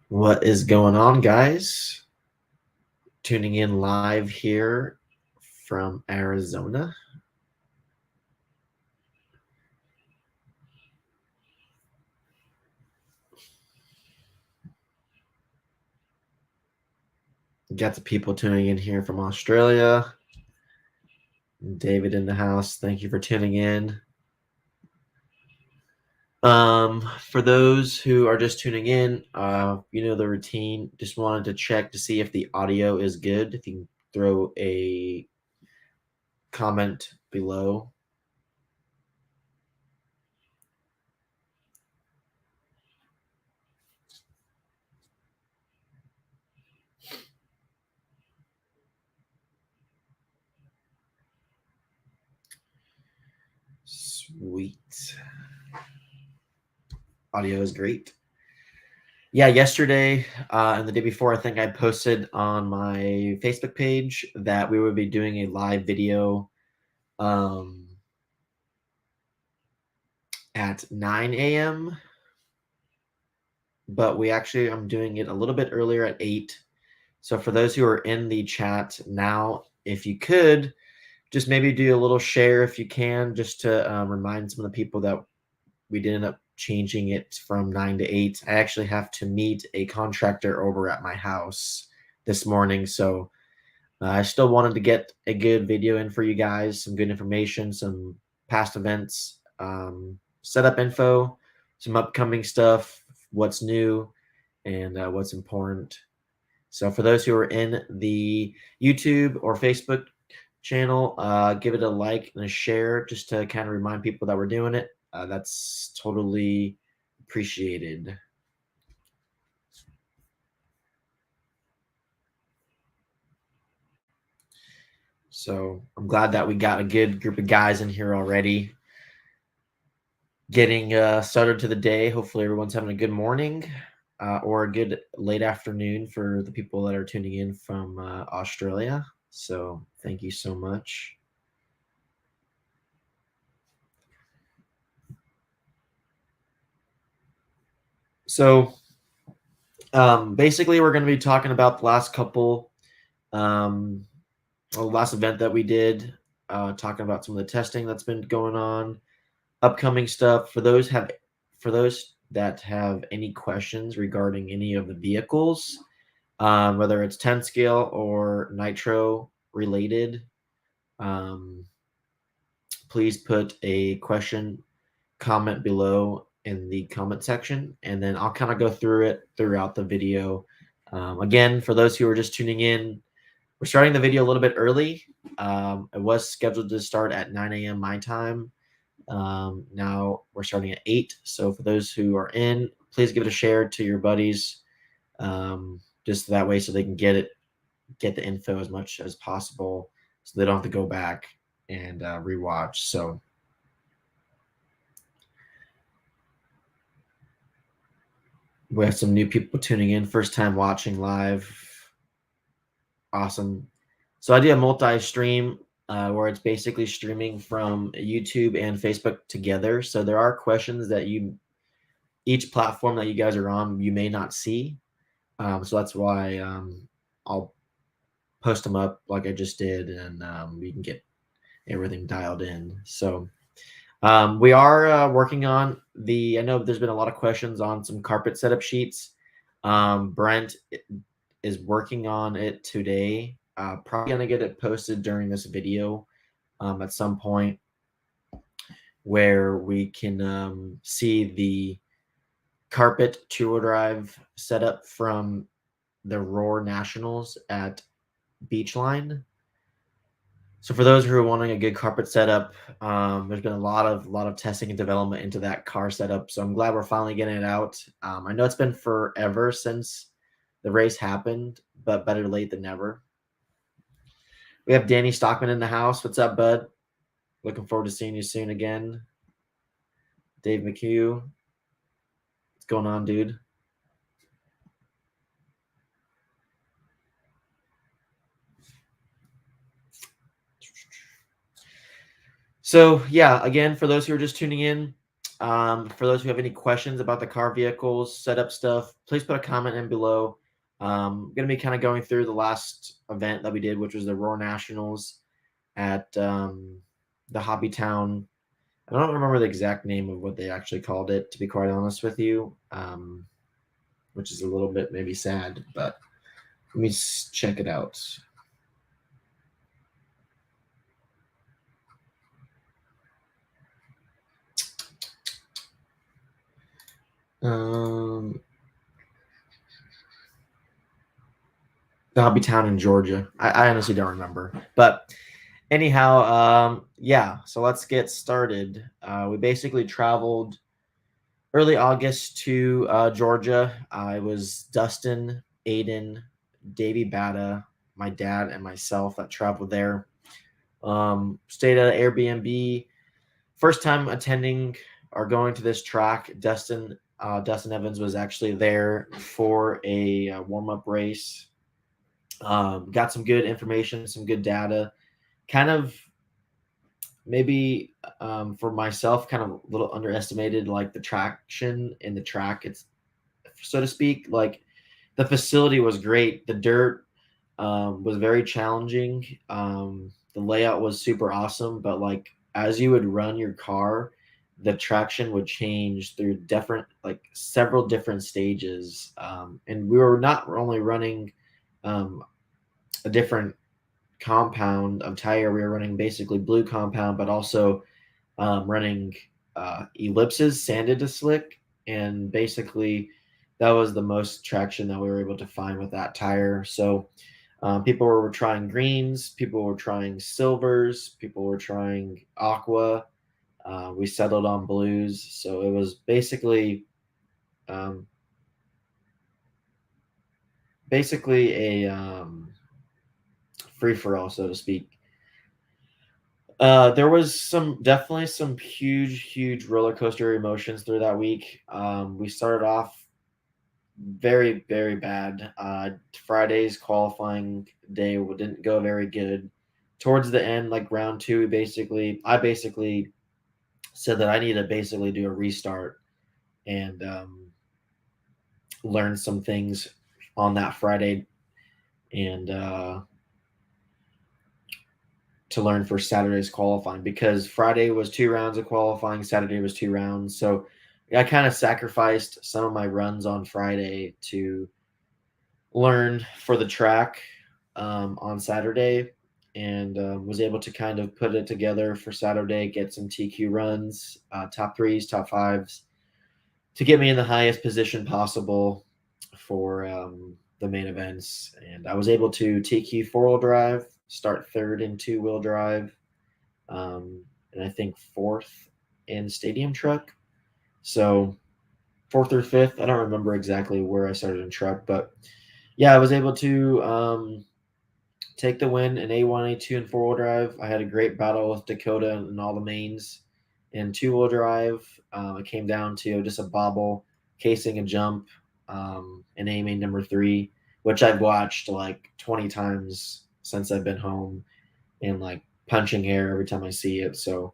What is going on, guys? Tuning in live here from Arizona. Got the people tuning in here from Australia. David in the house. Thank you for tuning in. For those who are just tuning in, you know the routine. Just wanted to check to see if the audio is good. If you can throw a comment below. Sweet. Audio is great. Yeah, yesterday and the day before, I think I posted on my Facebook page that we would be doing a live video um, at 9 a.m. But I'm doing it a little bit earlier at 8. So for those who are in the chat now, if you could just maybe do a little share if you can, just to remind some of the people that we did end up changing it from 9 to 8. I actually have to meet a contractor over at my house this morning, so I still wanted to get a good video in for you guys, some good information, some past events, setup info, some upcoming stuff, what's new, and what's important. So for those who are in the YouTube or Facebook channel, give it a like and a share just to kind of remind people that we're doing it. That's totally appreciated. So I'm glad that we got a good group of guys in here already. Getting started to the day. Hopefully, everyone's having a good morning or a good late afternoon for the people that are tuning in from Australia. So, thank you so much. So, basically, we're going to be talking about the last last event that we did, talking about some of the testing that's been going on, upcoming stuff. For those that have any questions regarding any of the vehicles, whether it's 10 scale or nitro related, um, please put a question comment below in the comment section, and then I'll kind of go through it throughout the video. Again, for those who are just tuning in, we're starting the video a little bit early. It was scheduled to start at 9 a.m. my time. Now we're starting at 8. So for those who are in, please give it a share to your buddies, just that way so they can get the info as much as possible, so they don't have to go back and rewatch. So we have some new people tuning in, first time watching live. Awesome. So I do a multi-stream where it's basically streaming from YouTube and Facebook together. So there are questions that each platform that you guys are on, you may not see. So that's why I'll post them up like I just did, and we can get everything dialed in. So we are working on I know there's been a lot of questions on some carpet setup sheets. Brent is working on it today. Probably gonna get it posted during this video at some point, where we can see the carpet two-wheel drive setup from the Roar Nationals at Beachline. So for those who are wanting a good carpet setup, there's been a lot of testing and development into that car setup. So I'm glad we're finally getting it out. I know it's been forever since the race happened, but better late than never. We have Danny Stockman in the house. What's up, bud? Looking forward to seeing you soon again. Dave McHugh. What's going on, dude? So yeah, again, for those who are just tuning in, For those who have any questions about the car vehicles, setup stuff, please put a comment in below. I'm going to be kind of going through the last event that we did, which was the Roar Nationals at the Hobby Town. I don't remember the exact name of what they actually called it, to be quite honest with you, which is a little bit maybe sad, but let me check it out. The Hobby Town in Georgia. I honestly don't remember, but anyhow, yeah. So let's get started. We basically traveled early August to Georgia. It was Dustin, Aiden, Davey Bata, my dad, and myself that traveled there. Stayed at an Airbnb. First time attending or going to this track. Dustin Evans was actually there for a warm up race. Got some good information, some good data. Kind of maybe for myself, kind of a little underestimated like the traction in the track. It's so to speak. Like the facility was great. The dirt was very challenging. The layout was super awesome, but like as you would run your car, the traction would change through different, like several different stages. And we were not only running um, a different compound of tire, we were running basically blue compound, but also running ellipses, sanded to slick, and basically that was the most traction that we were able to find with that tire. So people were trying greens, people were trying silvers, people were trying aqua. We settled on blues, so it was um, basically a free for all, so to speak. There was definitely some huge roller coaster emotions through that week. We started off very bad. Friday's qualifying day didn't go very good. Towards the end, like round two, I basically said that I need to basically do a restart and learn some things on that Friday and to learn for Saturday's qualifying, because Friday was 2 rounds of qualifying, Saturday was 2 rounds. So I kind of sacrificed some of my runs on Friday to learn for the track on Saturday, and was able to kind of put it together for Saturday, get some TQ runs, top threes, top fives, to get me in the highest position possible for the main events. And I was able to TQ 4-wheel drive, start third in 2-wheel drive, and I think fourth in stadium truck. So fourth or fifth, I don't remember exactly where I started in truck, but yeah, I was able to take the win in A1, A2, and 4-wheel drive. I had a great battle with Dakota and all the mains. In 2-wheel drive, it came down to just a bobble, casing a jump, in A main number 3, which I've watched like 20 times since I've been home, and like punching air every time I see it. So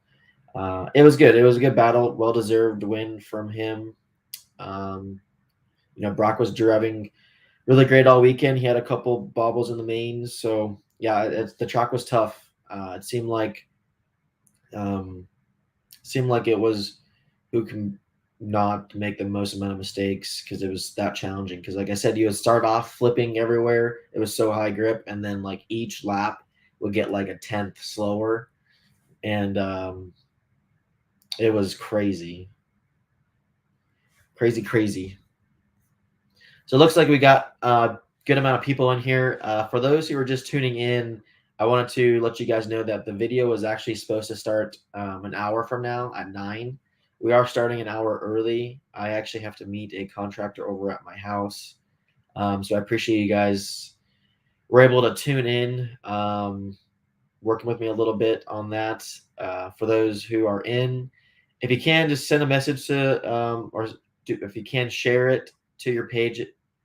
it was good. It was a good battle, well deserved win from him. Um, Brock was driving really great all weekend. He had a couple bobbles in the mains, so yeah, the track was tough. It um, seemed like it was who can not make the most amount of mistakes, because it was that challenging. Because like I said, you would start off flipping everywhere. It was so high grip, and then like each lap would get like a tenth slower, and it was crazy. So it looks like we got a good amount of people in here. For those who are just tuning in, I wanted to let you guys know that the video was actually supposed to start an hour from now at 9. We are starting an hour early. I actually have to meet a contractor over at my house. So I appreciate you guys were able to tune in, working with me a little bit on that. For those who are in, if you can, just send a message to, if you can, share it to your page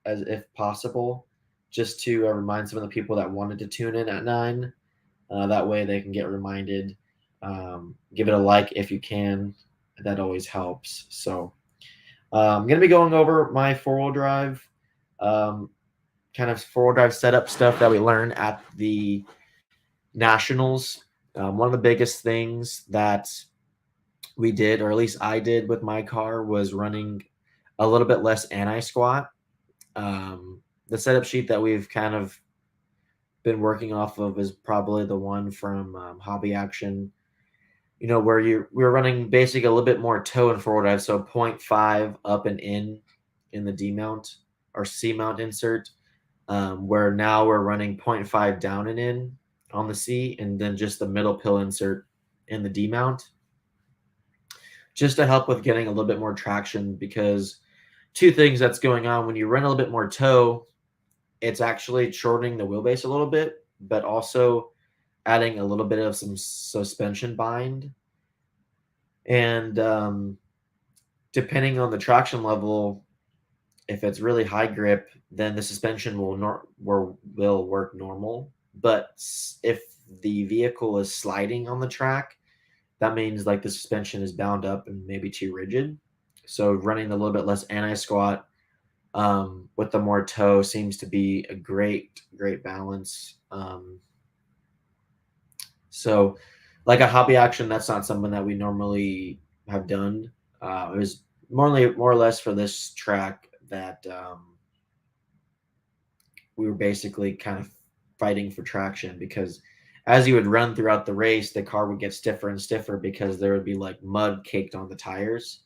as if possible, just to remind some of the people that wanted to tune in at 9. That way they can get reminded. Give it a like if you can. that always helps. So I'm going to be going over my four-wheel drive, um, kind of four-wheel drive setup stuff that we learned at the Nationals. One of the biggest things that we did, or at least I did with my car, was running a little bit less anti-squat. The setup sheet that we've kind of been working off of is probably the one from Hobby Action, where we're running basically a little bit more toe and forward drive, so zero point 0.5 up and in the D mount or C mount insert, where now we're running 0.5 down and in on the C, and then just the middle pill insert in the D mount, just to help with getting a little bit more traction. Because two things that's going on when you run a little bit more toe, it's actually shortening the wheelbase a little bit, but also adding a little bit of some suspension bind. And depending on the traction level, if it's really high grip, then the suspension will work normal. But if the vehicle is sliding on the track, that means like the suspension is bound up and maybe too rigid. So running a little bit less anti-squat with the more toe seems to be a great balance. So like a Hobby Action, that's not something that we normally have done. It was more or less for this track that we were basically kind of fighting for traction, because as you would run throughout the race, the car would get stiffer and stiffer because there would be like mud caked on the tires.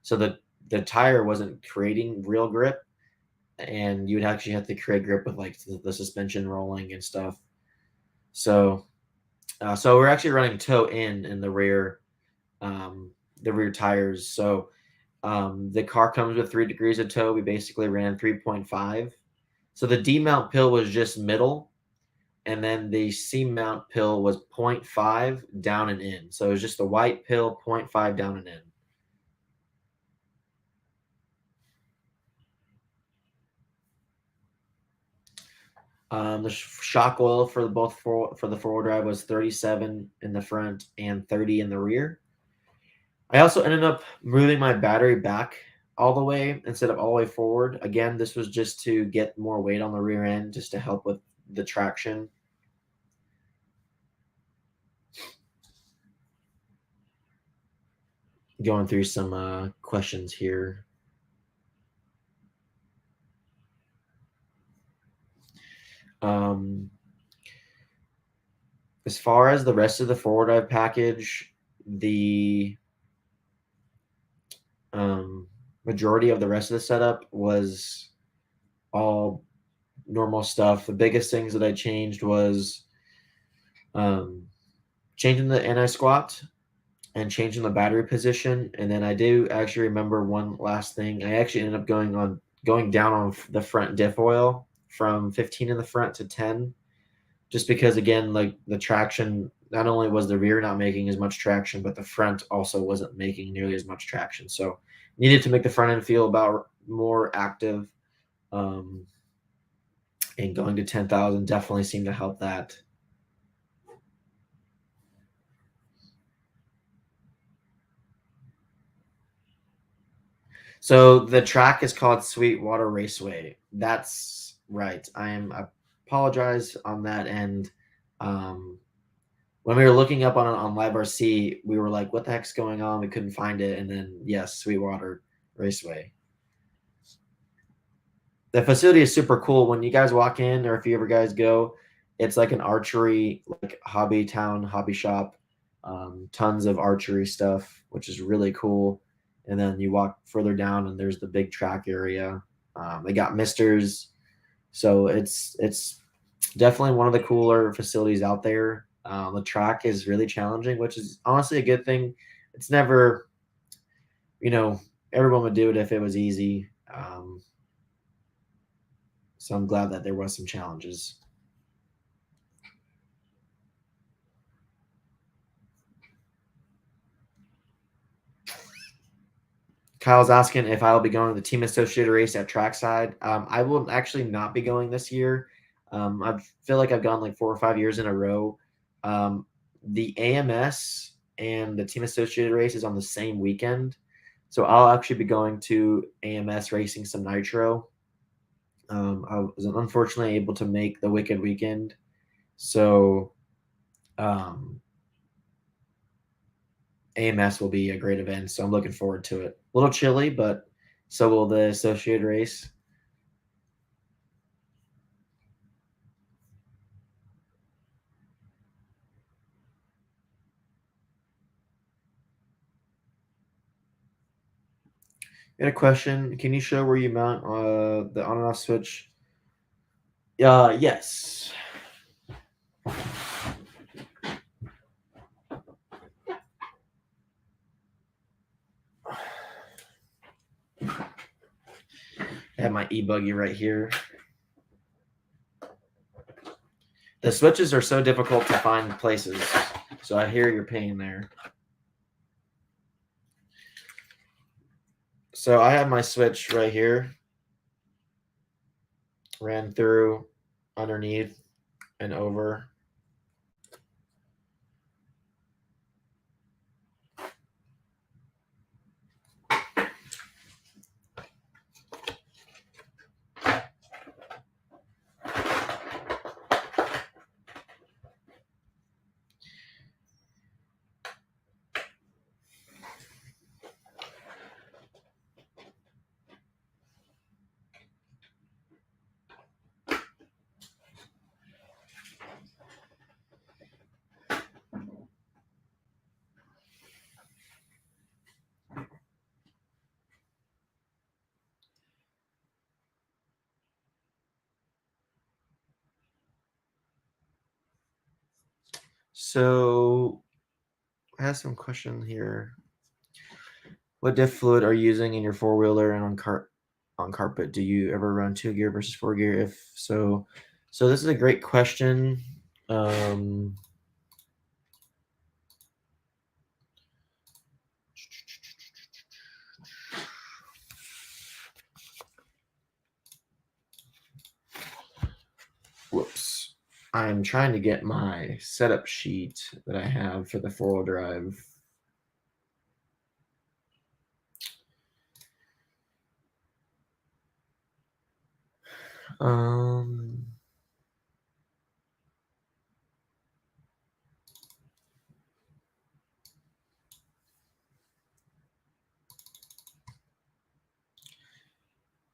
So the tire wasn't creating real grip, and you would actually have to create grip with like the suspension rolling and stuff. So we're actually running toe in the rear tires. So the car comes with 3 degrees of toe. We basically ran 3.5. So the D mount pill was just middle, and then the C mount pill was 0.5 down and in. So it was just the white pill, 0.5 down and in. The shock oil for the four-wheel drive was 37 in the front and 30 in the rear. I also ended up moving my battery back all the way instead of all the way forward. Again, this was just to get more weight on the rear end, just to help with the traction. Going through some questions here. As far as the rest of the four-wheel drive package, the majority of the rest of the setup was all normal stuff. The biggest things that I changed was changing the anti-squat and changing the battery position. And then I do actually remember one last thing. I actually ended up going down on the front diff oil from 15 in the front to 10, just because, again, like the traction, not only was the rear not making as much traction, but the front also wasn't making nearly as much traction. So needed to make the front end feel about more active. And going to 10,000 definitely seemed to help that. So the track is called Sweetwater Raceway. That's right. I apologize on that end. When we were looking up on LiveRC, we were like, what the heck's going on? We couldn't find it. And then, yes, Sweetwater Raceway. The facility is super cool. When you guys walk in, or if you ever guys go, it's like an archery, like hobby town, hobby shop. Tons of archery stuff, which is really cool. And then you walk further down, and there's the big track area. They got misters, so it's definitely one of the cooler facilities out there. The track is really challenging, which is honestly a good thing. It's never, everyone would do it if it was easy. So I'm glad that there was some challenges. Kyle's asking if I'll be going to the Team Associated race at Trackside. I will actually not be going this year. I feel like I've gone like 4 or 5 years in a row. The AMS and the Team Associated race is on the same weekend. So I'll actually be going to AMS racing some nitro. I was unfortunately able to make the Wicked Weekend. So AMS will be a great event. So I'm looking forward to it. A little chilly, but so will the Associated race. Got a question. Can you show where you mount the on and off switch? Yes. I have my e-buggy right here. The switches are so difficult to find places, so I hear your pain there. So I have my switch right here. Ran through, underneath, and over. So I have some question here. What diff fluid are you using in your four-wheeler and on carpet? Do you ever run 2-gear versus 4-gear? If so, this is a great question. Whoops. I'm trying to get my setup sheet that I have for the four-wheel drive.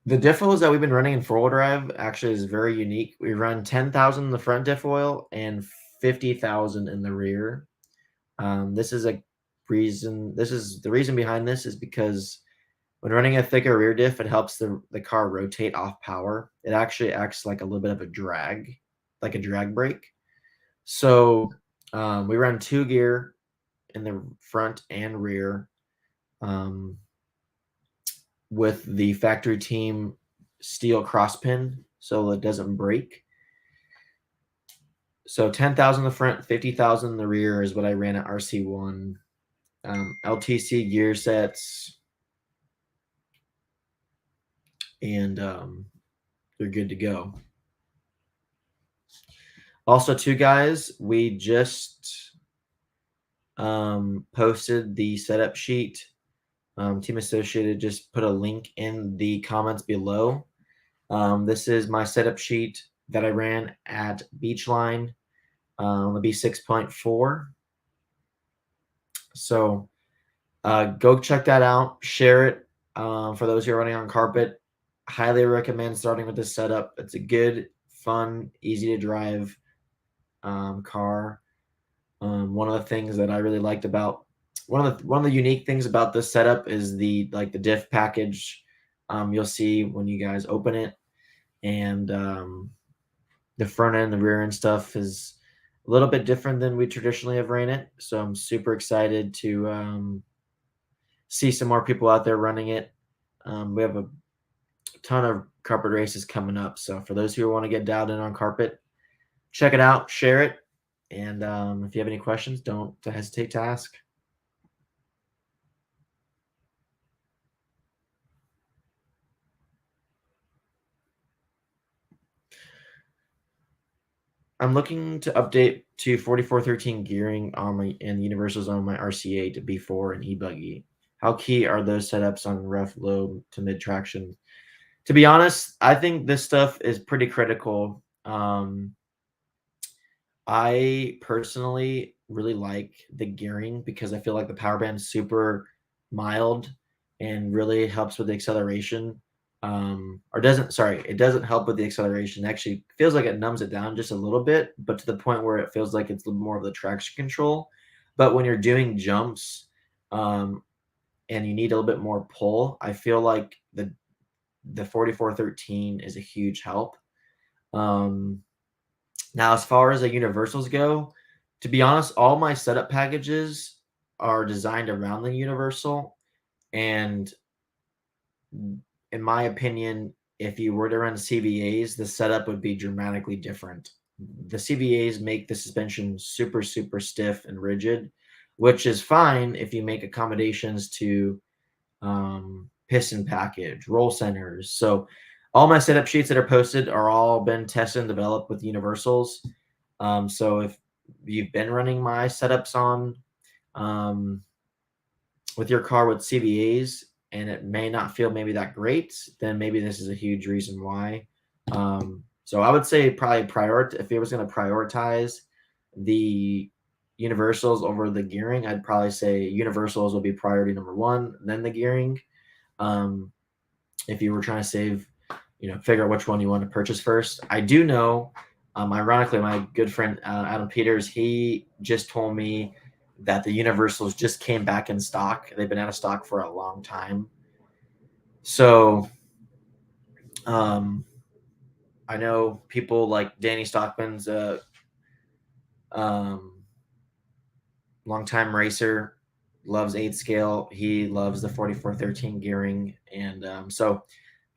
The diff oils that we've been running in four-wheel drive actually is very unique. We run 10,000 in the front diff oil and 50,000 in the rear. This is the reason behind this is because when running a thicker rear diff, it helps the car rotate off power. It actually acts like a little bit of a drag, like a drag brake. So we run 2-gear in the front and rear with the factory team steel cross pin so it doesn't break. So 10,000 in the front, 50,000 in the rear is what I ran at RC1. LTC gear sets, and they're good to go. Also, too, guys, we just posted the setup sheet. Team Associated just put a link in the comments below. This is my setup sheet that I ran at Beachline on the B6.4. So go check that out. Share it for those who are running on carpet. Highly recommend starting with this setup. It's a good, fun, easy to drive car. One of the things that I really liked about one of the unique things about this setup is the diff package. You'll see when you guys open it, and the front end, the rear end stuff is a little bit different than we traditionally have ran it. So I'm super excited to see some more people out there running it. We have a ton of carpet races coming up. So for those who want to get dialed in on carpet, check it out, share it. And if you have any questions, don't hesitate to ask. I'm looking to update to 4413 gearing on my and universals on my RCA to B4 and e-buggy. How key are those setups on rough, low to mid traction? To be honest, I think this stuff is pretty critical. I personally really like the gearing because I feel like the power band's super mild and really helps with the acceleration. Or doesn't, sorry, it doesn't help with the acceleration. Actually, feels like it numbs it down just a little bit, but to the point where it feels like it's more of the traction control. But when you're doing jumps, um, and you need a little bit more pull, I feel like the 4413 is a huge help. Um, Now, as far as the universals go, to be honest, all my setup packages are designed around the universal. And in my opinion, if you were to run CVAs, the setup would be dramatically different. The CVAs make the suspension super, super stiff and rigid, which is fine if you make accommodations to piston package, roll centers. So all my setup sheets that are posted are all been tested and developed with universals. So if you've been running my setups on um, with your car with CVAs and it may not feel maybe that great, then maybe this is a huge reason why. So I would say probably if it was going to prioritize the universals over the gearing, I'd probably say universals will be priority number one, then the gearing. Um, if you were trying to save, figure out which one you want to purchase first. I do know, ironically, my good friend Adam Peters, he just told me that the universals just came back in stock. They've been out of stock for a long time. So um, I know people like Danny Stockman's um, longtime racer, loves 8 scale. He loves the 4413 gearing. And so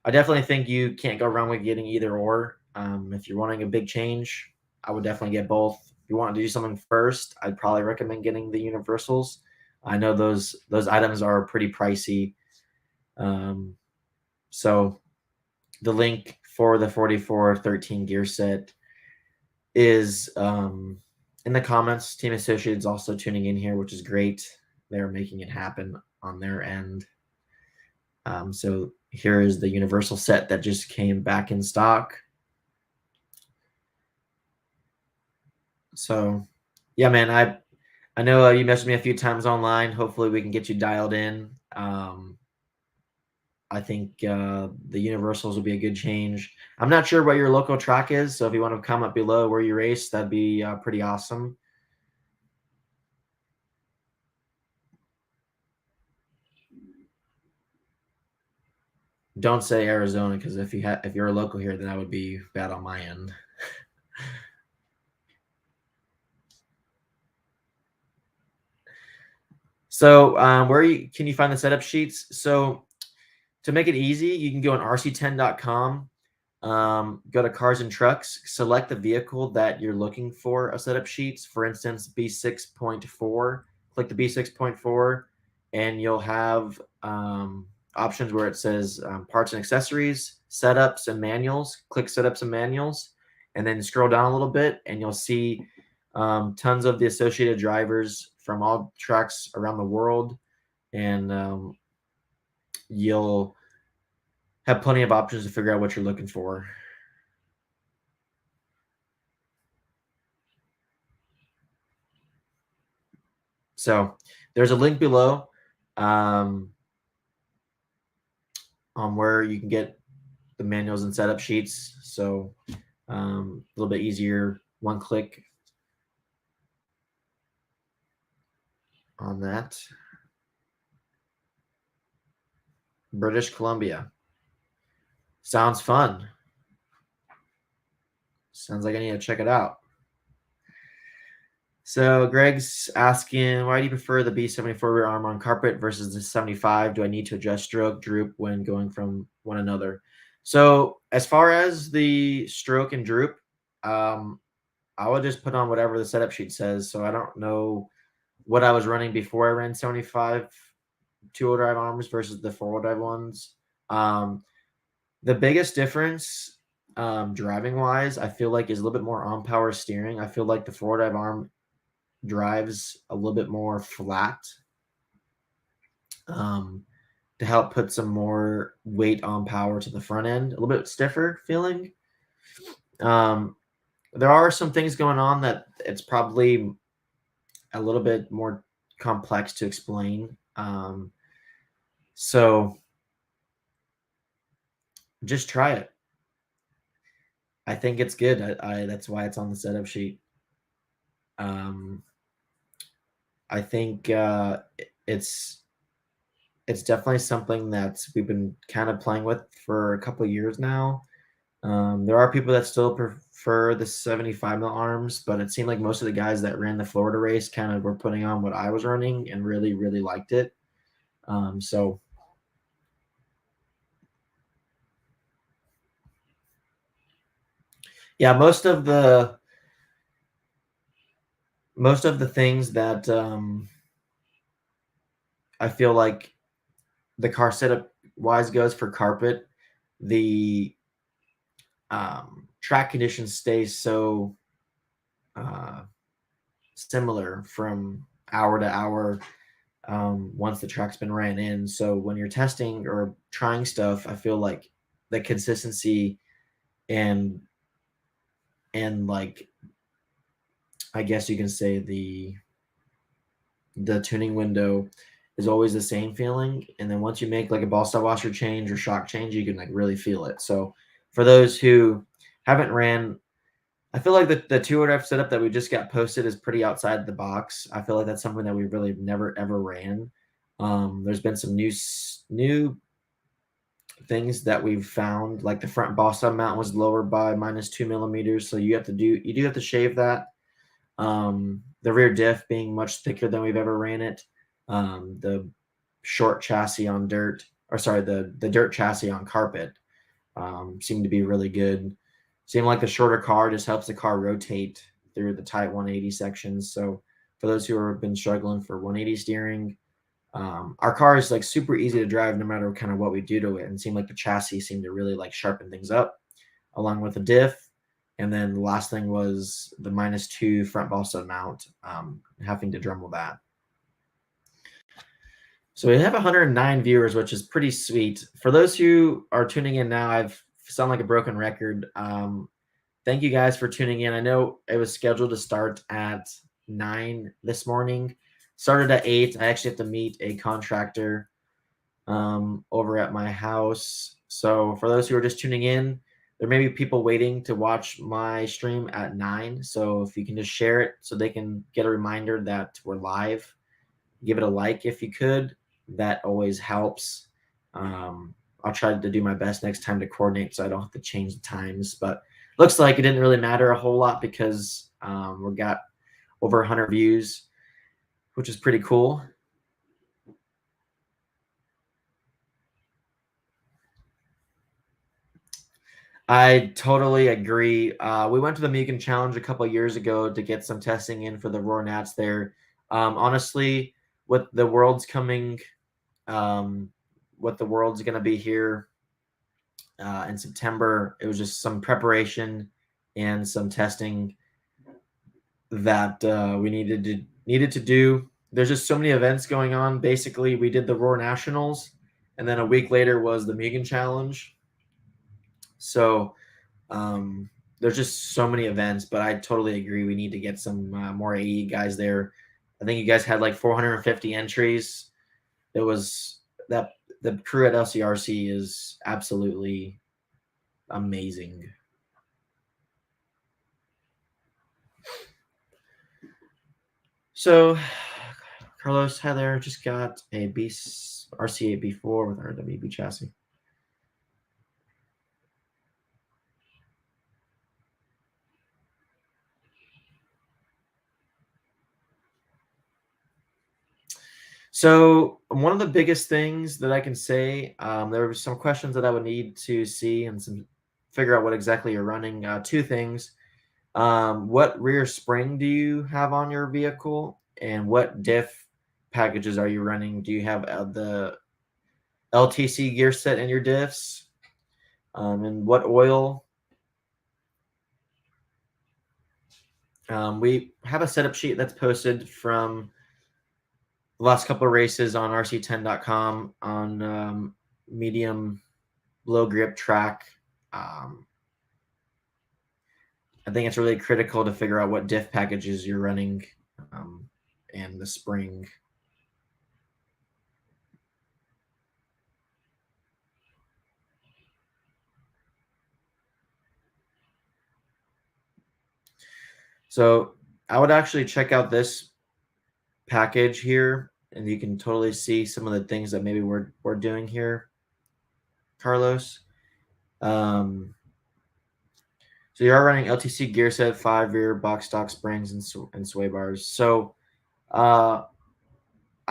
I definitely think you can't go wrong with getting either or. If you're wanting a big change, I would definitely get both. If you want to do something first, I'd probably recommend getting the universals. I know those items are pretty pricey. So the link for the 4413 gear set is in the comments. Team Associates also tuning in here, which is great. They're making it happen on their end. So here is the universal set that just came back in stock. So yeah, man, I know you messaged me a few times online. Hopefully we can get you dialed in. I think the universals will be a good change. I'm not sure what your local track is, so if you want to comment below where you race, that'd be pretty awesome. Don't say Arizona because if you're a local here, then that would be bad on my end. So where can you find the setup sheets? So to make it easy, you can go on rc10.com, go to cars and trucks, select the vehicle that you're looking for a setup sheets. For instance, B6.4. Click the B6.4, and you'll have options where it says parts and accessories, setups and manuals. Click setups and manuals, and then scroll down a little bit, and you'll see tons of the associated drivers from all tracks around the world, and you'll have plenty of options to figure out what you're looking for. So there's a link below on where you can get the manuals and setup sheets. So a little bit easier, one click on that. British Columbia. Sounds fun. Sounds like I need to check it out. So Greg's asking, why do you prefer the B74 rear arm on carpet versus the 75? Do I need to adjust stroke, droop when going from one another? So as far as the stroke and droop, I would just put on whatever the setup sheet says. So I don't know what I was running before I ran 75 two-wheel drive arms versus the four-wheel drive ones. The biggest difference driving wise, I feel like is a little bit more on power steering. I feel like the 4Drive arm drives a little bit more flat, to help put some more weight on power to the front end, a little bit stiffer feeling. There are some things going on that it's probably a little bit more complex to explain. So just try it. I think it's good. That's why it's on the setup sheet. Um, I think it's definitely something that we've been kind of playing with for a couple of years now. There are people that still prefer the 75 mil arms, but it seemed like most of the guys that ran the Florida race kind of were putting on what I was running and really, really liked it. So yeah, most of the things that I feel like the car setup wise goes for carpet, the track conditions stay so uh, similar from hour to hour once the track's been ran in. So when you're testing or trying stuff, I feel like the consistency and like I guess you can say the tuning window is always the same feeling. And then once you make like a ball stop washer change or shock change, you can like really feel it. So for those who haven't ran, I feel like the 200F setup that we just got posted is pretty outside the box. I feel like that's something that we really never ever ran. There's been some new things that we've found, like the front ball stop mount was lower by -2 millimeters, so you do have to shave that. The rear diff being much thicker than we've ever ran it. The short chassis on dirt, or sorry, the dirt chassis on carpet seemed to be really good. Seemed like the shorter car just helps the car rotate through the tight 180 sections. So for those who have been struggling for 180 steering, our car is like super easy to drive no matter kind of what we do to it. And it seemed like the chassis seemed to really like sharpen things up along with the diff. And then the last thing was the -2 front ball stud mount, having to Dremel that. So we have 109 viewers, which is pretty sweet. For those who are tuning in now, I've sound like a broken record. Thank you guys for tuning in. I know it was scheduled to start at 9 this morning. Started at 8. I actually have to meet a contractor over at my house. So for those who are just tuning in, there may be people waiting to watch my stream at 9. So if you can just share it so they can get a reminder that we're live, give it a like if you could. That always helps. I'll try to do my best next time to coordinate so I don't have to change the times. But looks like it didn't really matter a whole lot because we got over 100 views, which is pretty cool. I totally agree. We went to the Mugen Challenge a couple years ago to get some testing in for the Roar Nats there. Honestly, with the world's coming, what the world's going to be here in September, it was just some preparation and some testing that we needed to do. There's just so many events going on. Basically, we did the Roar Nationals, and then a week later was the Mugen Challenge. So there's just so many events, but I totally agree. We need to get some more AE guys there. I think you guys had like 450 entries. It was that the crew at LCRC is absolutely amazing. So Carlos Heather just got a RC8 B4 with our WB chassis. So one of the biggest things that I can say, there were some questions that I would need to see and some figure out what exactly you're running. Two things. What rear spring do you have on your vehicle, and what diff packages are you running? Do you have the LTC gear set in your diffs? And what oil We have a setup sheet that's posted from the last couple of races on rc10.com on medium low grip track. I think it's really critical to figure out what diff packages you're running and the spring. So I would actually check out this package here, and you can totally see some of the things that maybe we're doing here, Carlos. So you are running LTC gear set, 5 rear box stock springs and sway bars. So I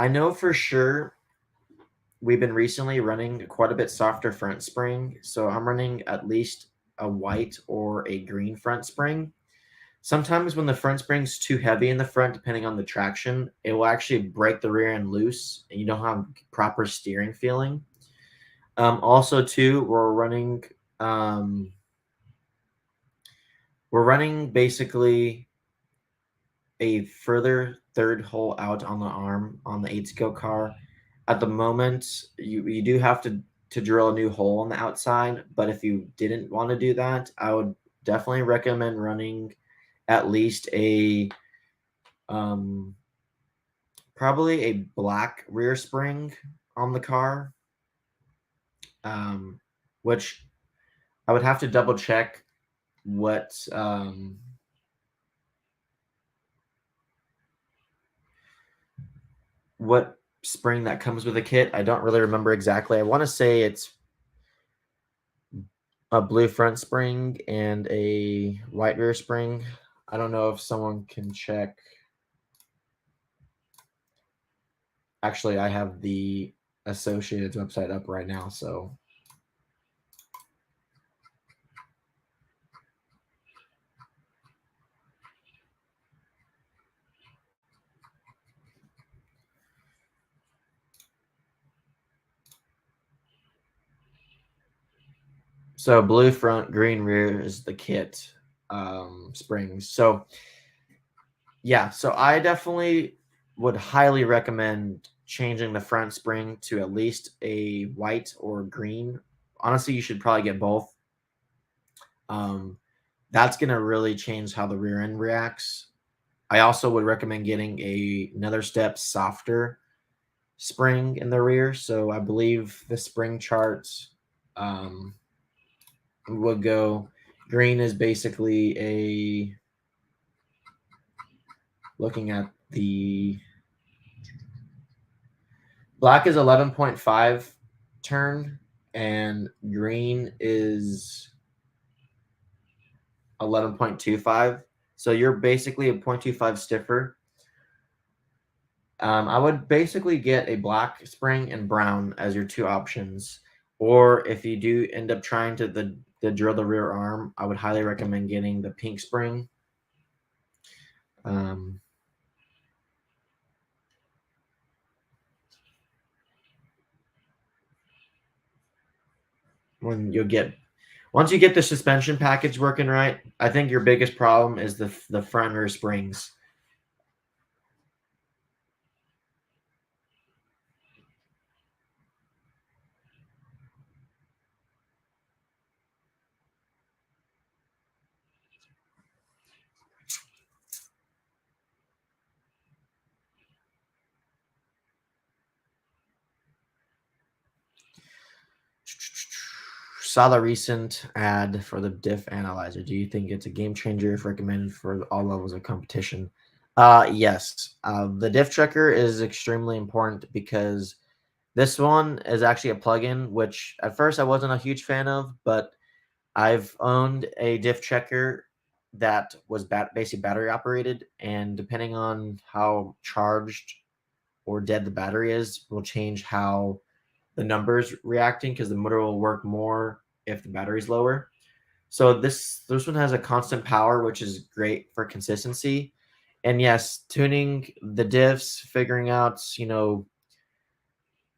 know for sure we've been recently running quite a bit softer front spring. So I'm running at least a white or a green front spring. Sometimes when the front spring's too heavy in the front, depending on the traction, it will actually break the rear end loose and you don't have proper steering feeling. Also, too, we're running basically a further third hole out on the arm on the 8-skill car. At the moment, you do have to drill a new hole on the outside, but if you didn't want to do that, I would definitely recommend running at least a probably a black rear spring on the car, which I would have to double check what spring that comes with the kit. I don't really remember exactly. I want to say it's a blue front spring and a white rear spring. I don't know if someone can check. Actually, I have the Associated's website up right now, so blue front, green rear is the kit springs. So yeah, so I definitely would highly recommend changing the front spring to at least a white or green. Honestly, you should probably get both. That's going to really change how the rear end reacts. I also would recommend getting another step softer spring in the rear. So I believe the spring charts would go green is basically a looking at the black is 11.5 turn and green is 11.25. So you're basically a 0.25 stiffer. I would basically get a black spring and brown as your two options. Or if you do end up trying to drill the rear arm, I would highly recommend getting the pink spring. Once you get the suspension package working right, I think your biggest problem is the front rear springs. Saw the recent ad for the diff analyzer. Do you think it's a game changer if recommended for all levels of competition? Yes. The diff checker is extremely important because this one is actually a plugin, which at first I wasn't a huge fan of, but I've owned a diff checker that was basically battery operated, and depending on how charged or dead the battery is, will change how the numbers reacting because the motor will work more if the battery's lower. So this one has a constant power, which is great for consistency. And yes, tuning the diffs, figuring out,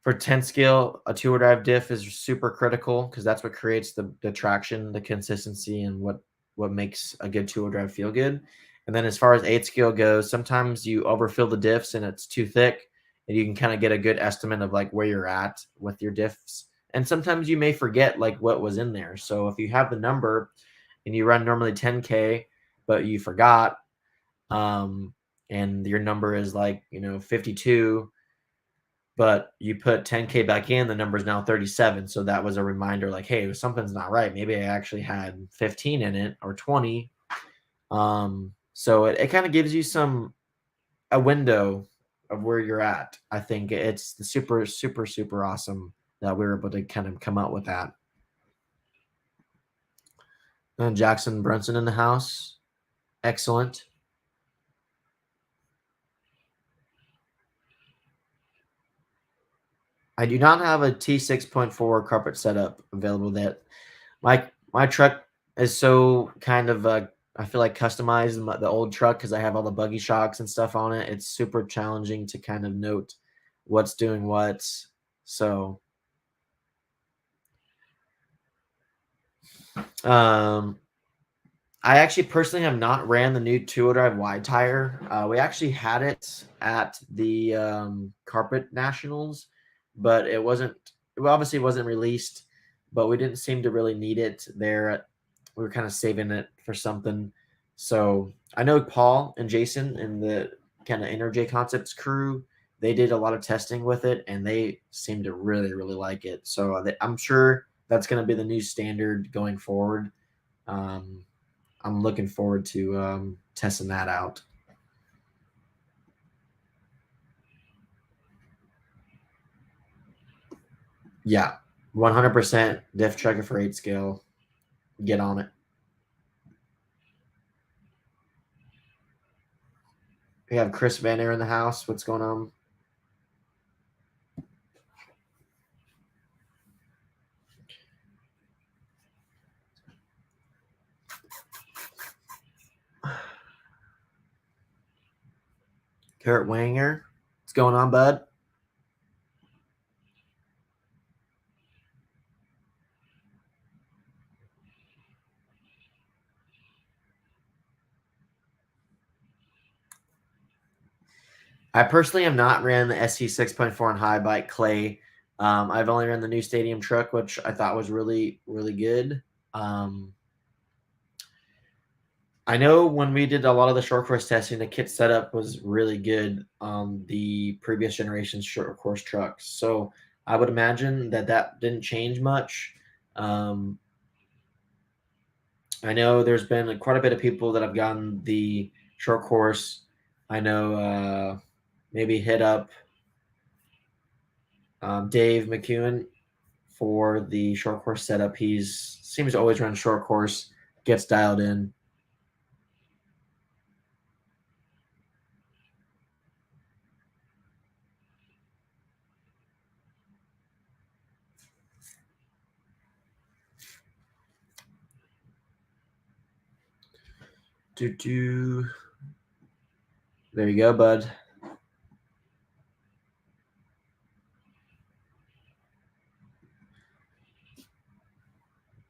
for 10 scale, a two-wheel drive diff is super critical because that's what creates the traction, the consistency, and what makes a good two-wheel drive feel good. And then as far as 8 scale goes, sometimes you overfill the diffs and it's too thick, and you can kind of get a good estimate of like where you're at with your diffs. And sometimes you may forget like what was in there. So if you have the number and you run normally 10K, but you forgot, um, and your number is like, 52, but you put 10K back in, the number is now 37. So that was a reminder like, hey, something's not right. Maybe I actually had 15 in it or 20. So it kind of gives you a window of where you're at. I think it's the super, super, super awesome that we were able to kind of come out with that. And Jackson Brunson in the house. Excellent. I do not have a T6.4 carpet setup available that my truck is so kind of I feel like customized the old truck because I have all the buggy shocks and stuff on it. It's super challenging to kind of note what's doing what. So I actually personally have not ran the new two-wheel drive wide tire. We actually had it at the Carpet Nationals, but it obviously wasn't released, but we didn't seem to really need it there. We were kind of saving it for something. So I know Paul and Jason and the kind of NRJ Concepts crew, they did a lot of testing with it, and they seem to really, really like it. So I'm sure that's going to be the new standard going forward. I'm looking forward to testing that out. Yeah, 100% diff tracker for 8 scale. Get on it. We have Chris Van Air in the house. What's going on? Kurt Wanger. What's going on, bud? I personally have not ran the SC 6.4 and high bike clay. I've only ran the new stadium truck, which I thought was really, really good. I know when we did a lot of the short course testing, the kit setup was really good on the previous generation short course trucks. So I would imagine that didn't change much. Um, I know there's been quite a bit of people that have gotten the short course. I know maybe hit up Dave McEwen for the short course setup. He's seems to always run short course, gets dialed in. Do. There you go, bud.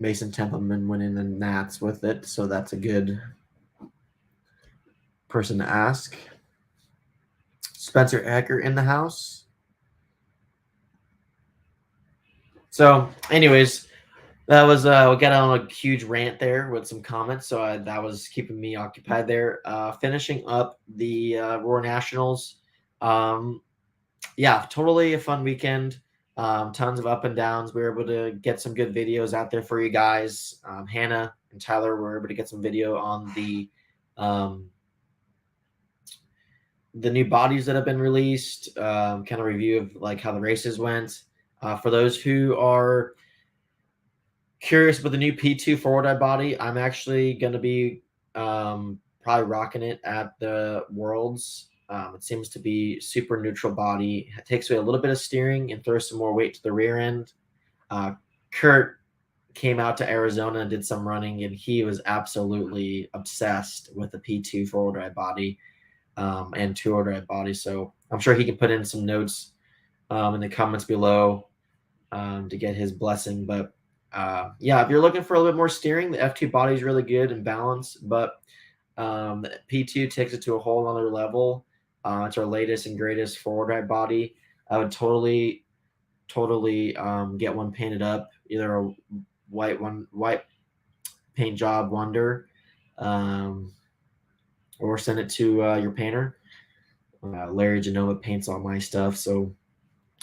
Mason Templeman winning the Nats with it, so that's a good person to ask. Spencer Ecker in the house. So, anyways, that was we got on a huge rant there with some comments, so that was keeping me occupied there. Finishing up the Roar Nationals. Yeah, totally a fun weekend. Tons of up and downs. We were able to get some good videos out there for you guys. Hannah and Tyler were able to get some video on the new bodies that have been released. Kind of review of like how the races went. For those who are curious about the new P2 forward eye body, I'm actually going to be probably rocking it at the Worlds. It seems to be super neutral body. It takes away a little bit of steering and throws some more weight to the rear end. Kurt came out to Arizona and did some running, and he was absolutely obsessed with the P2 forward eye body and two-wheel drive body. So I'm sure he can put in some notes in the comments below to get his blessing. But yeah, if you're looking for a little bit more steering, the F2 body is really good and balanced. But P2 takes it to a whole other level. It's our latest and greatest four-wheel drive body. I would totally get one painted up, either a white paint job wonder, or send it to your painter. Larry Genova paints all my stuff, so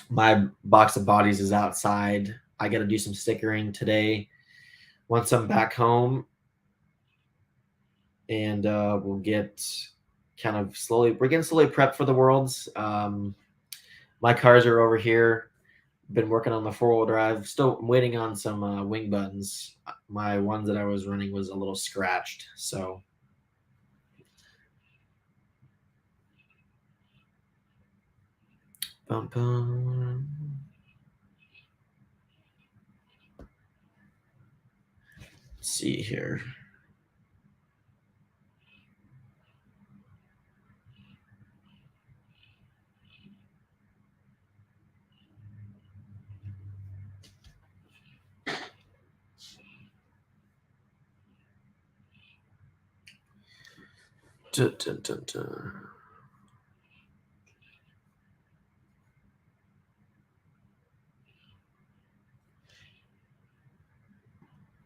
my box of bodies is outside. I got to do some stickering today once I'm back home, and we'll get we're getting slowly prepped for the Worlds. My cars are over here. Been working on the four-wheel drive. Still waiting on some wing buttons. My ones that I was running was a little scratched, so. Bum, bum. Let's see here. Dun, dun, dun, dun.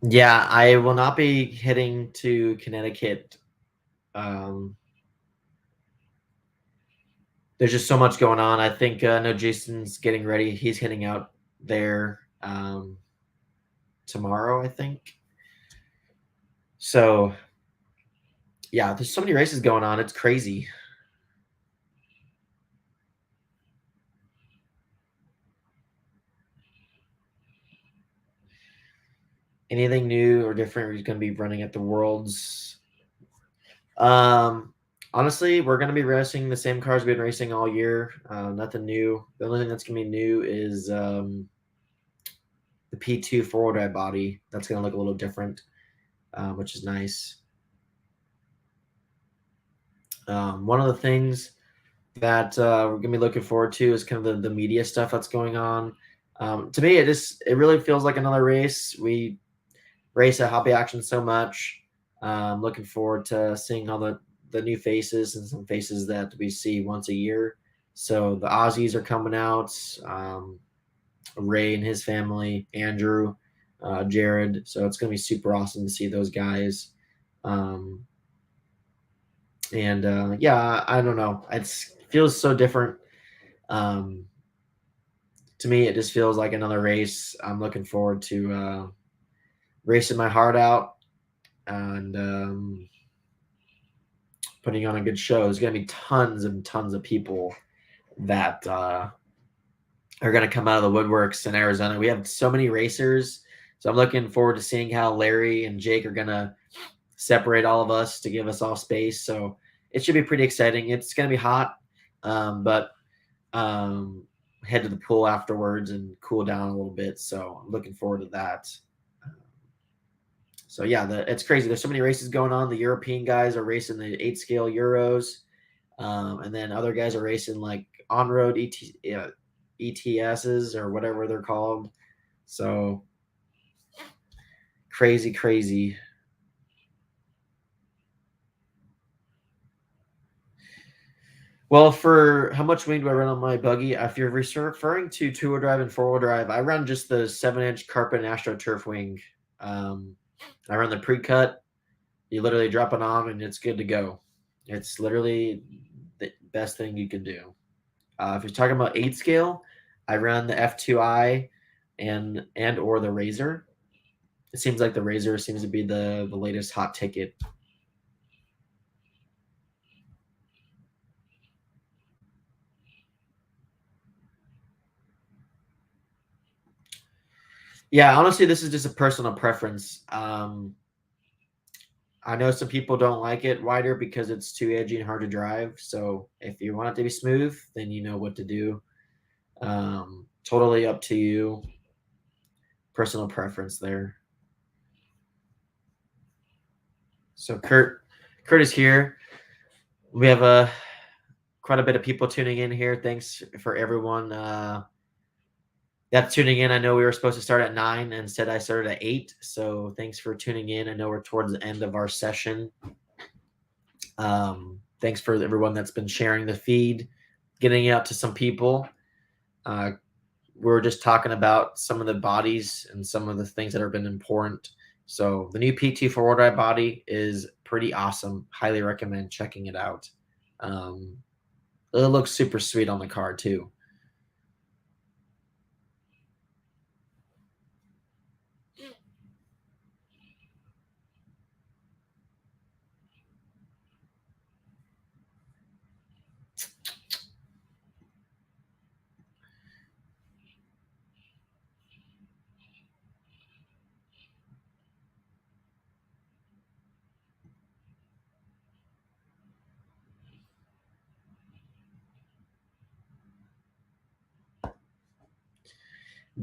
Yeah, I will not be heading to Connecticut. There's just so much going on. I think I know Jason's getting ready. He's heading out there tomorrow, I think. So, yeah, there's so many races going on. It's crazy. Anything new or different is going to be running at the Worlds? Honestly, we're going to be racing the same cars we've been racing all year. Nothing new. The only thing that's going to be new is the P2 four-wheel drive body. That's going to look a little different, which is nice. One of the things that we're going to be looking forward to is kind of the media stuff that's going on. To me, it really feels like another race. We race at Hobby Action so much. Looking forward to seeing all the new faces and some faces that we see once a year. So the Aussies are coming out. Ray and his family, Andrew, Jared. So it's going to be super awesome to see those guys. Yeah, I don't know. It feels so different. To me, it just feels like another race. I'm looking forward to racing my heart out and putting on a good show. There's going to be tons and tons of people that are going to come out of the woodworks in Arizona. We have so many racers. So I'm looking forward to seeing how Larry and Jake are going to separate all of us to give us all space. So it should be pretty exciting. It's going to be hot, but head to the pool afterwards and cool down a little bit. So I'm looking forward to that. So yeah, it's crazy. There's so many races going on. The European guys are racing the 8 scale Euros, and then other guys are racing like on-road ETSs or whatever they're called. So crazy. Well, for how much wing do I run on my buggy? If you're referring to two-wheel drive and four-wheel drive, I run just the 7-inch Carpet AstroTurf wing. I run the pre-cut. You literally drop it on and it's good to go. It's literally the best thing you can do. If you're talking about 8 scale, I run the F2i and or the Razor. It seems like the Razor seems to be the latest hot ticket. Yeah, honestly, this is just a personal preference. I know some people don't like it wider because it's too edgy and hard to drive. So if you want it to be smooth, then you know what to do. Totally up to you. Personal preference there. So Kurt is here. We have quite a bit of people tuning in here. Thanks for everyone that's tuning in. I know we were supposed to start at 9. Instead, I started at 8. So thanks for tuning in. I know we're towards the end of our session. Thanks for everyone that's been sharing the feed, getting it out to some people. We're just talking about some of the bodies and some of the things that have been important. So the new PT four-wheel drive body is pretty awesome. Highly recommend checking it out. It looks super sweet on the car too.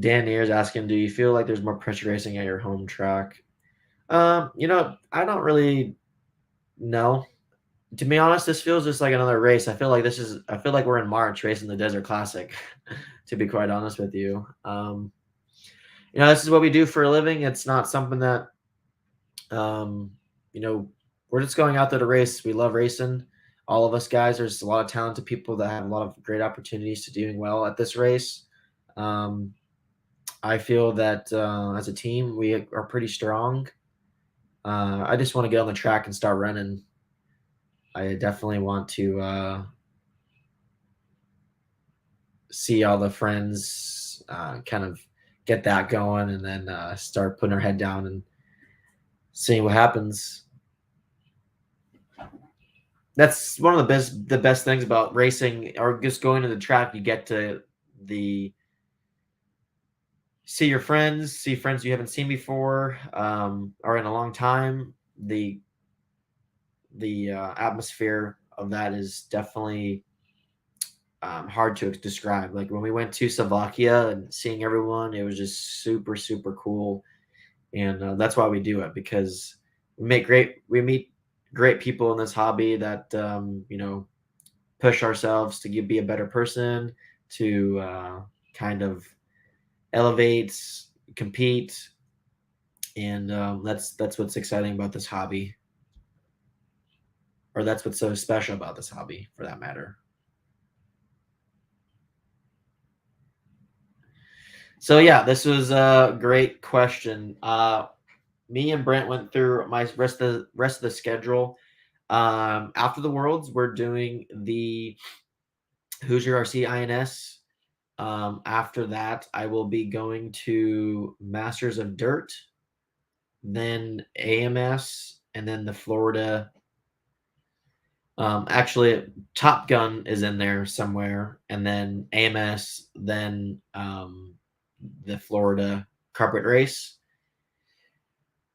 Dan Neer's asking, do you feel like there's more pressure racing at your home track? I don't really know. To be honest, this feels just like another race. I feel like we're in March racing the Desert Classic, to be quite honest with you. This is what we do for a living. It's not something that, um, you know, we're just going out there to race. We love racing. All of us guys, there's a lot of talented people that have a lot of great opportunities to doing well at this race. Um, I feel that as a team, we are pretty strong. I just want to get on the track and start running. I definitely want to see all the friends kind of get that going and then start putting our head down and seeing what happens. That's one of the best things about racing or just going to the track. You get to the see your friends, see friends you haven't seen before or in a long time. The atmosphere of that is definitely hard to describe. Like when we went to Slovakia and seeing everyone, it was just super super cool, and that's why we do it because we meet great people in this hobby that push ourselves to be a better person, to kind of elevate, compete, and that's what's exciting about this hobby, or that's what's so special about this hobby, for that matter. So yeah, this was a great question. Me and Brent went through my rest of the schedule. After the Worlds, we're doing the Hoosier RC INS. After that, I will be going to Masters of Dirt, then AMS, and then the Florida. Actually, Top Gun is in there somewhere, and then AMS, then the Florida carpet race.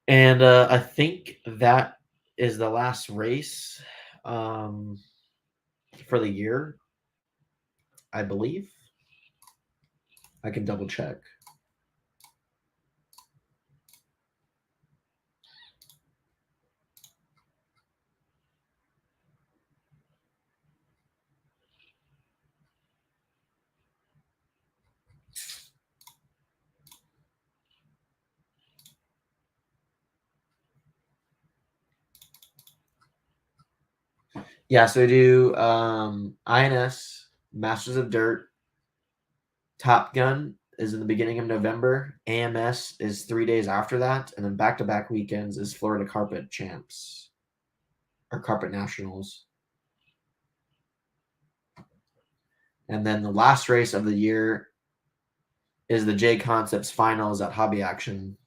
And I think that is the last race for the year, I believe. I can double check. Yeah, so we do INS, Masters of Dirt, Top Gun is in the beginning of November. AMS is 3 days after that, and then back-to-back weekends is Florida Carpet Champs or Carpet Nationals. And then the last race of the year is the J Concepts Finals at Hobby Action.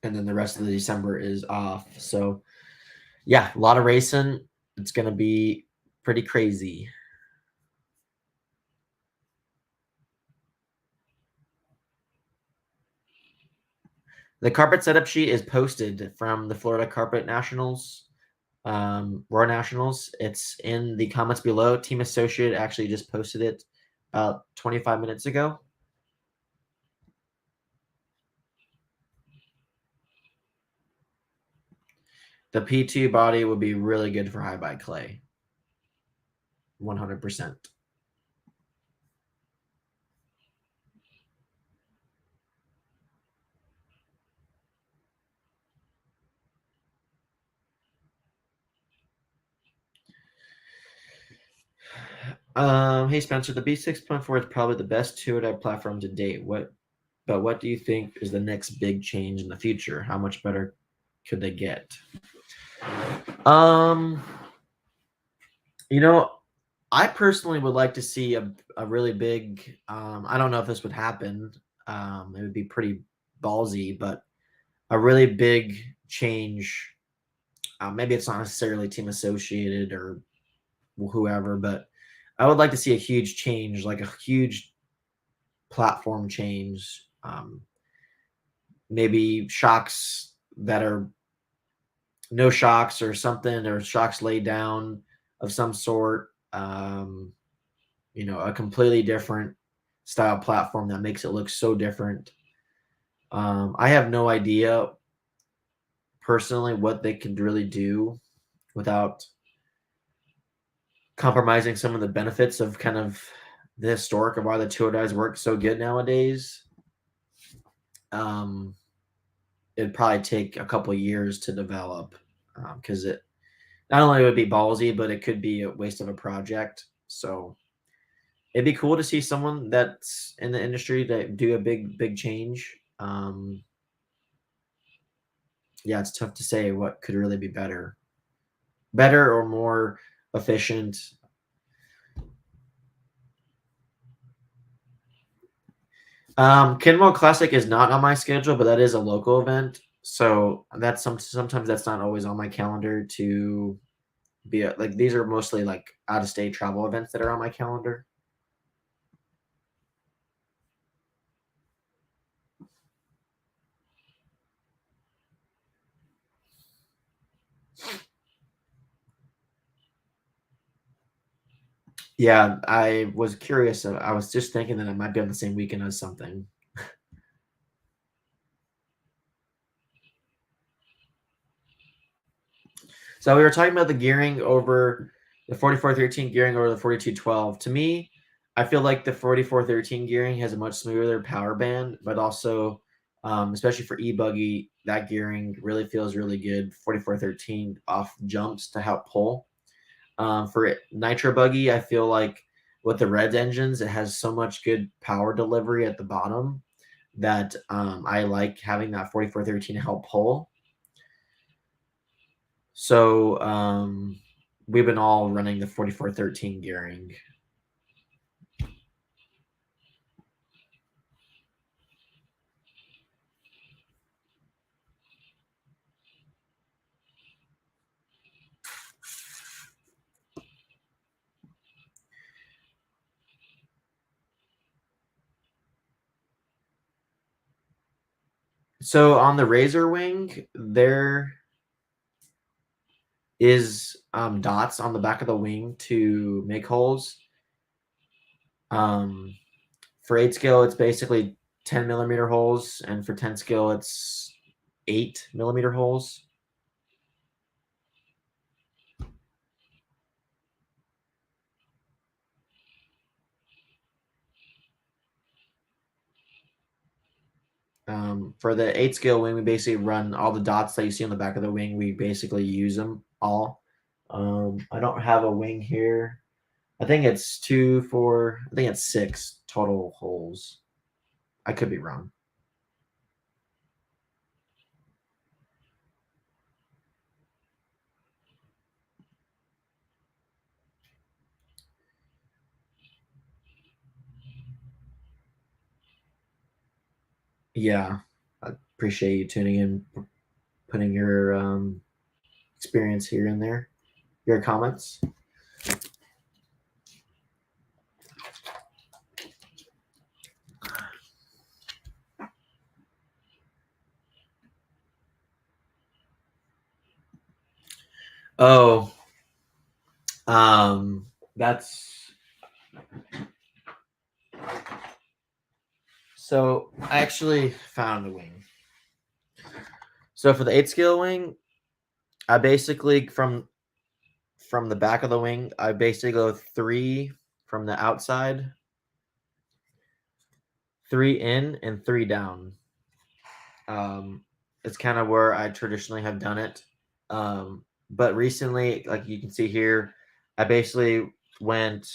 And then the rest of the December is off. So, yeah, a lot of racing. It's going to be pretty crazy. The carpet setup sheet is posted from the Florida Carpet Nationals, Roar Nationals. It's in the comments below. Team Associate actually just posted it about 25 minutes ago. The P2 body would be really good for high bike clay. 100%. Hey Spencer, the B6.4 is probably the best two-die platform to date. What do you think is the next big change in the future? How much better could they get? Um, you know, I personally would like to see a really big. I don't know if this would happen. It would be pretty ballsy, but a really big change. Maybe it's not necessarily team associated or whoever, but I would like to see a huge change, like a huge platform change. Maybe shocks that are no shocks or something, or shocks laid down of some sort. A completely different style platform that makes it look so different. I have no idea personally what they could really do without compromising some of the benefits of kind of the historic of why the two dies work so good nowadays. Um, it'd probably take a couple years to develop because it not only would be ballsy, but it could be a waste of a project. So it'd be cool to see someone that's in the industry that do a big change. Yeah, it's tough to say what could really be better or more efficient. Kinmore Classic is not on my schedule, but that is a local event. So that's sometimes that's not always on my calendar to be like these are mostly like out of state travel events that are on my calendar. Yeah, I was curious. I was just thinking that it might be on the same weekend as something. So we were talking about the gearing over the 4413 gearing over the 4212. To me, I feel like the 4413 gearing has a much smoother power band, but also, especially for e-buggy, that gearing really feels really good. 4413 off jumps to help pull. For nitro buggy, I feel like with the red engines, it has so much good power delivery at the bottom that I like having that 4413 help pull. So we've been all running the 4413 gearing. So on the Razor Wing, there is dots on the back of the wing to make holes. Um, for 8 scale, it's basically 10 millimeter holes, and for 10 scale, it's 8 millimeter holes. For the 8 scale wing, we basically run all the dots that you see on the back of the wing. We basically use them all. I don't have a wing here. I think it's two, four. I think it's six total holes. I could be wrong. Yeah, I appreciate you tuning in, putting your experience here in there, your comments. Oh, that's so. I actually found a wing. So for the 8 scale wing, I basically from the back of the wing, I basically go three from the outside, three in, and three down. Um, it's kind of where I traditionally have done it. But recently, like you can see here, I basically went.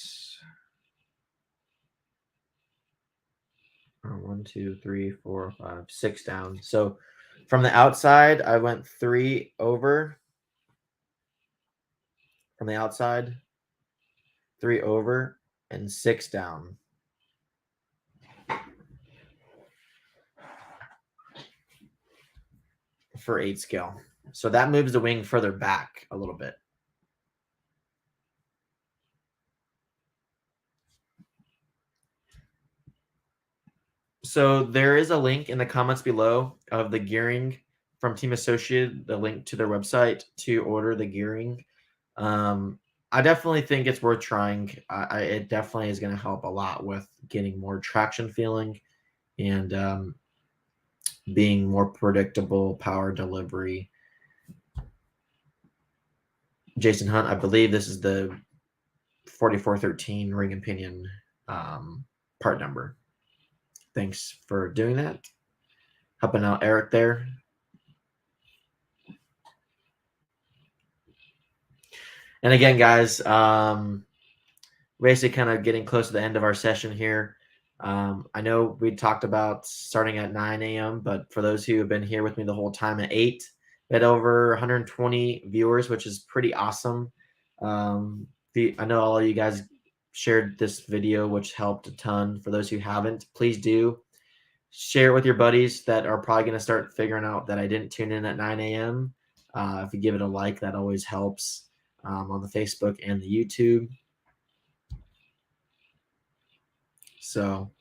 1, 2, 3, 4, 5, 6 down. So from the outside, I went 3 over. From the outside, 3 over and 6 down. For 8 scale. So that moves the wing further back a little bit. So there is a link in the comments below of the gearing from Team Associated, the link to their website to order the gearing. I definitely think it's worth trying. It definitely is going to help a lot with getting more traction feeling and being more predictable power delivery. Jason Hunt, I believe this is the 4413 ring and pinion part number. Thanks for doing that. Helping out Eric there. And again, guys, basically kind of getting close to the end of our session here. I know we talked about starting at 9 a.m., but for those who have been here with me the whole time at 8, we had over 120 viewers, which is pretty awesome. I know all of you guys shared this video, which helped a ton. For those who haven't, please do share it with your buddies that are probably going to start figuring out that I didn't tune in at 9 a.m. If you give it a like, that always helps on the Facebook and the YouTube. So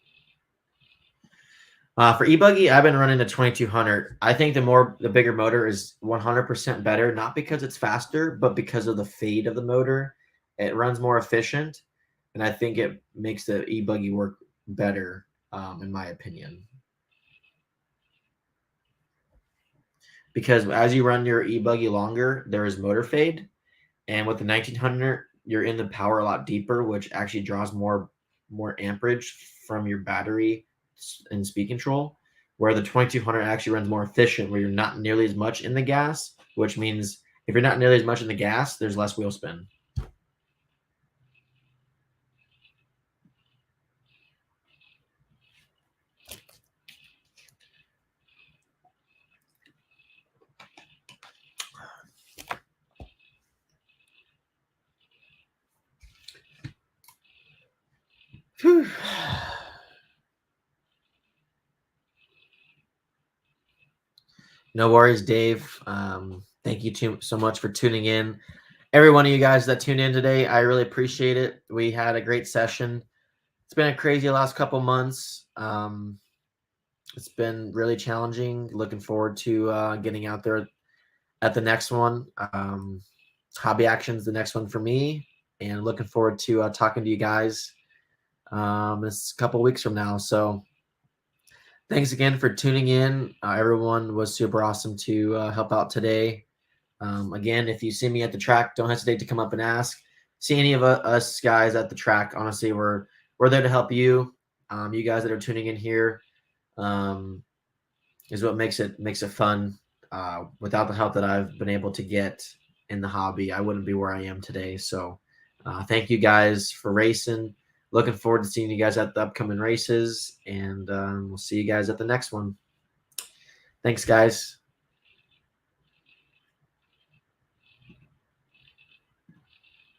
for e-buggy, I've been running the 2200. I think the bigger motor is 100% better, not because it's faster, but because of the fade of the motor. It runs more efficient, and I think it makes the e-buggy work better, in my opinion. Because as you run your e-buggy longer, there is motor fade, and with the 1900, you're in the power a lot deeper, which actually draws more amperage from your battery and speed control, where the 2200 actually runs more efficient, where you're not nearly as much in the gas, which means if you're not nearly as much in the gas, there's less wheel spin. Whew. No worries, Dave. Thank you so much for tuning in. Every one of you guys that tuned in today, I really appreciate it. We had a great session. It's been a crazy last couple months. It's been really challenging. Looking forward to getting out there at the next one. Hobby Action's the next one for me, and looking forward to talking to you guys this couple weeks from now. So thanks again for tuning in. Everyone was super awesome to help out today. Again, if you see me at the track, don't hesitate to come up and ask. See any of us guys at the track. Honestly, we're there to help you. You guys that are tuning in here is what makes it fun. Without the help that I've been able to get in the hobby, I wouldn't be where I am today. So thank you guys for racing. Looking forward to seeing you guys at the upcoming races, and we'll see you guys at the next one. Thanks, guys.